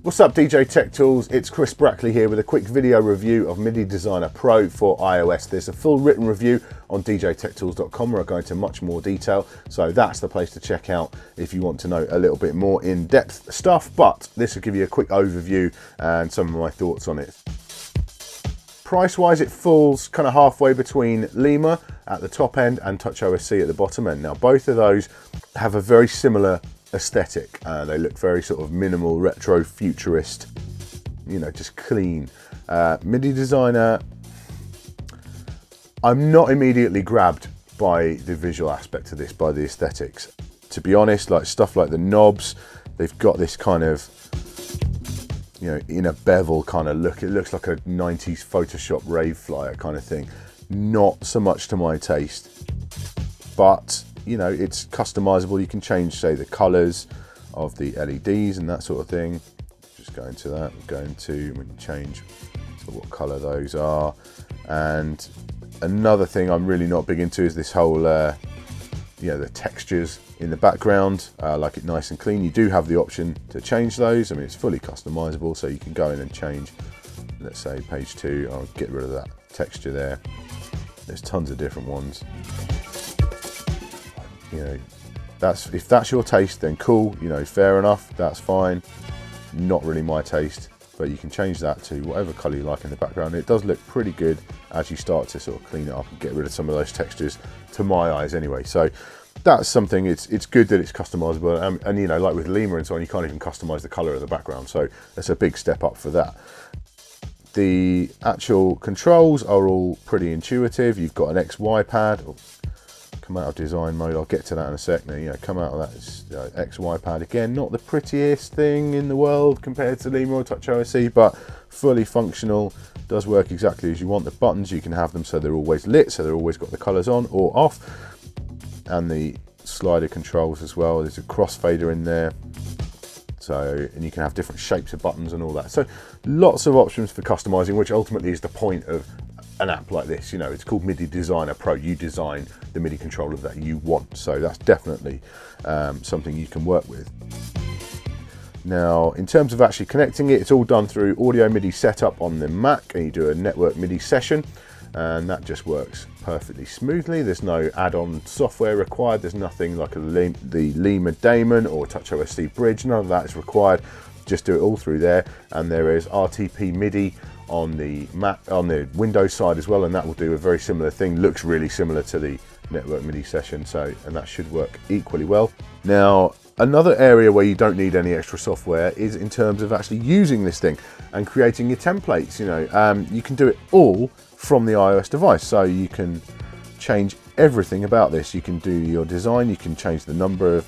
What's up DJ Tech Tools, it's Chris Brackley here with a quick video review of Midi Designer Pro for iOS. There's a full written review on djtechtools.com where I go into much more detail, so that's the place to check out if you want to know a little bit more in-depth stuff, but this will give you a quick overview and some of my thoughts on it. Price-wise, it falls kind of halfway between Lima at the top end and TouchOSC at the bottom end. Now, both of those have a very similar aesthetic. They look very sort of minimal, retro, futurist, you know, just clean. Midi Designer, I'm not immediately grabbed by the visual aspect of this, by the aesthetics. To be honest, like stuff like the knobs, they've got this kind of, you know, in a bevel kind of look. It looks like a 90s Photoshop rave flyer kind of thing. Not so much to my taste, but you know, it's customizable. You can change, say, the colors of the LEDs and that sort of thing. Just go into that, we can change to what color those are. And another thing I'm really not big into is this whole, you know, the textures in the background. I like it nice and clean. You do have the option to change those. I mean, it's fully customizable, so you can go in and change, let's say page 2, I'll get rid of that texture there. There's tons of different ones. You know, if that's your taste, then cool, you know, fair enough, that's fine. Not really my taste, but you can change that to whatever color you like in the background. It does look pretty good as you start to sort of clean it up and get rid of some of those textures, to my eyes anyway. So that's something, it's good that it's customizable, and you know, like with Lima and so on, you can't even customize the color of the background, so that's a big step up for that. The actual controls are all pretty intuitive. You've got an XY pad. Come out of design mode, I'll get to that in a sec. Now, you know, come out of that, it's, XY pad again, not the prettiest thing in the world compared to Lima or TouchOSC, but fully functional, does work exactly as you want. The buttons, you can have them so they're always lit, so they're always got the colors on or off, and the slider controls as well. There's a crossfader in there, so, and you can have different shapes of buttons and all that. So lots of options for customizing, which ultimately is the point of an app like this. You know, it's called Midi Designer Pro. You design the MIDI controller that you want, so that's definitely something you can work with. Now, in terms of actually connecting it, it's all done through Audio MIDI setup on the Mac, and you do a network MIDI session, and that just works perfectly smoothly. There's no add-on software required. There's nothing like the Lima Daemon or TouchOSC Bridge. None of that is required. Just do it all through there, and there is RTP MIDI on the Mac, on the Windows side as well, and that will do a very similar thing. Looks really similar to the network MIDI session, so, and that should work equally well. Now, another area where you don't need any extra software is in terms of actually using this thing and creating your templates. You know, you can do it all from the iOS device, so you can change everything about this. You can do your design, you can change the number of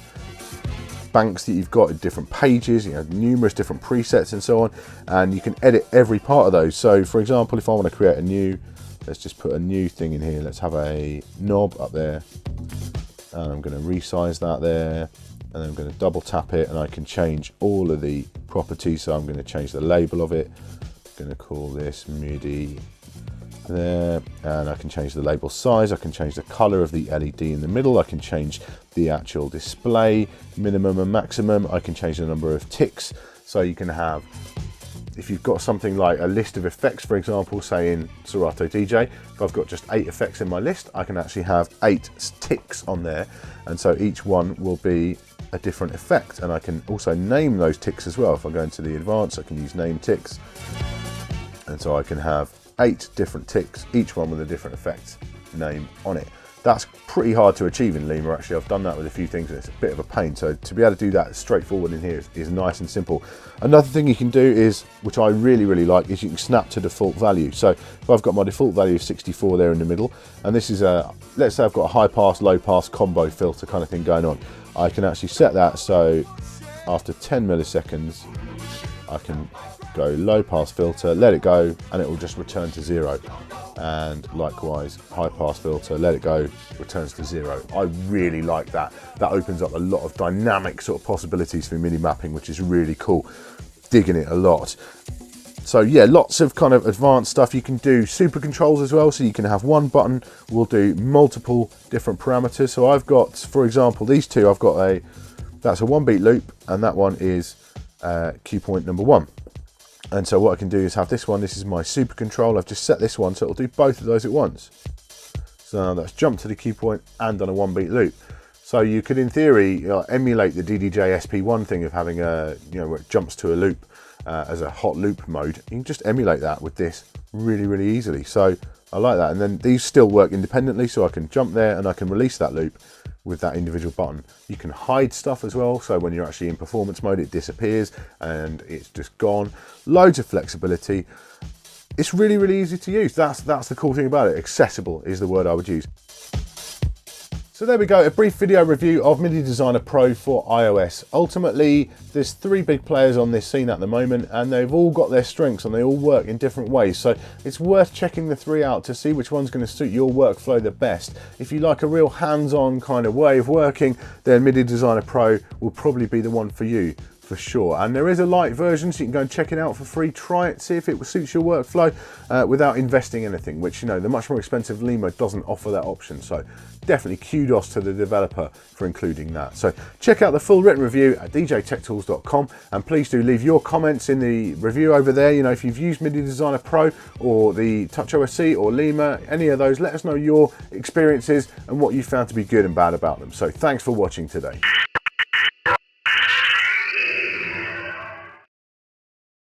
banks that you've got in different pages, you know, numerous different presets and so on, and you can edit every part of those. So for example, if I want to create a new, let's just put a new thing in here, let's have a knob up there, and I'm going to resize that there, and then I'm going to double tap it, and I can change all of the properties. So I'm going to change the label of it, I'm going to call this MIDI there, and I can change the label size, I can change the color of the LED in the middle, I can change the actual display minimum and maximum, I can change the number of ticks. So you can have, if you've got something like a list of effects, for example, say in Serato DJ, if I've got just 8 effects in my list, I can actually have 8 ticks on there, and so each one will be a different effect, and I can also name those ticks as well. If I go into the advanced, I can use name ticks, and so I can have 8 different ticks, each one with a different effect name on it. That's pretty hard to achieve in Lima, actually. I've done that with a few things and it's a bit of a pain. So to be able to do that straightforward in here is nice and simple. Another thing you can do is, which I really like, is you can snap to default value. So if I've got my default value of 64 there in the middle, and this is a, let's say I've got a high pass, low pass combo filter kind of thing going on, I can actually set that so after 10 milliseconds, I can go low pass filter, let it go, and it will just return to 0. And likewise, high pass filter, let it go, returns to 0. I really like that. That opens up a lot of dynamic sort of possibilities for MIDI mapping, which is really cool. Digging it a lot. So yeah, lots of kind of advanced stuff. You can do super controls as well, so you can have one button will do multiple different parameters. So I've got, for example, these two, I've got a, that's a 1 beat loop, and that one is cue point number 1. And so what I can do is have this one. This is my super control. I've just set this one so it'll do both of those at once. So that's jumped to the cue point and done a 1-beat loop. So you could, in theory, emulate the DDJ SP1 thing of having a, where it jumps to a loop as a hot loop mode. You can just emulate that with this really, really easily. So I like that. And then these still work independently, so I can jump there and I can release that loop with that individual button. You can hide stuff as well, so when you're actually in performance mode, it disappears and it's just gone. Loads of flexibility. It's really, really easy to use. That's the cool thing about it. Accessible is the word I would use. So there we go, a brief video review of Midi Designer Pro for iOS. Ultimately, there's 3 big players on this scene at the moment, and they've all got their strengths and they all work in different ways. So it's worth checking the 3 out to see which one's going to suit your workflow the best. If you like a real hands-on kind of way of working, then Midi Designer Pro will probably be the one for you, for sure. And there is a light version, so you can go and check it out for free, try it, see if it suits your workflow without investing anything, which, the much more expensive Lima doesn't offer that option. So definitely kudos to the developer for including that. So check out the full written review at djtechtools.com, and please do leave your comments in the review over there. If you've used Midi Designer Pro or the TouchOSC or Lima, any of those, let us know your experiences and what you found to be good and bad about them. So thanks for watching today.